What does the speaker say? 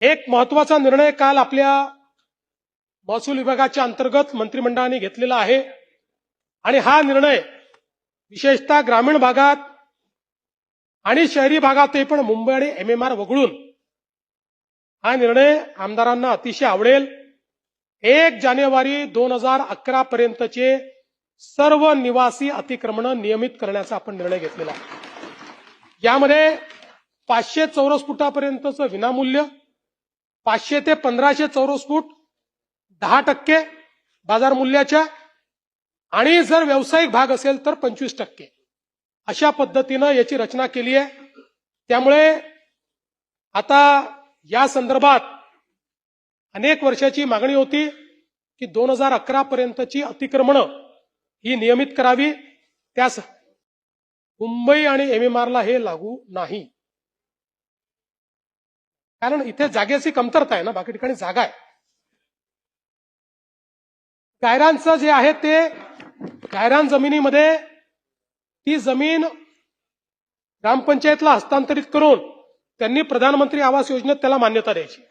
एक महत्वाचा निर्णय काल आपल्या महसूल विभागाच्या अंतर्गत मंत्रिमंडळाने घेतलेला आहे आणि हा निर्णय विशेषतः ग्रामीण भागात आणि शहरी भागातही पण मुंबई आणि एमएमआर वगळून हा निर्णय आमदारांना अतिशय आवडेल। 1 जानेवारी 2011 पर्यंतचे सर्व निवासी अतिक्रमण नियमित करण्याचा आपण निर्णय घेतलेला आहे। यामध्ये 500 चौरस फुटापर्यंतचं विनामूल्य, 500 ते 1500 चौरस फूट 10% बाजार मूल्याच्या आणि जर व्यावसायिक भाग असेल तर 25% अशा पद्धतीने याची रचना केली आहे। त्यामुळे आता या संदर्भात अनेक वर्षाची मागणी होती की 2011 पर्यंतची अतिक्रमण ही नियमित करावी, त्यास मुंबई आणि एमएमआरला हे लागू नाही, कारण इथे जागेची कमतरता आहे ना, बाकी ठिकाणी जागा आहे। गायरानचं जे आहे ते गायरान जमिनीमध्ये ती जमीन ग्रामपंचायतला हस्तांतरित करून त्यांनी प्रधानमंत्री आवास योजनेत त्याला मान्यता द्यायची।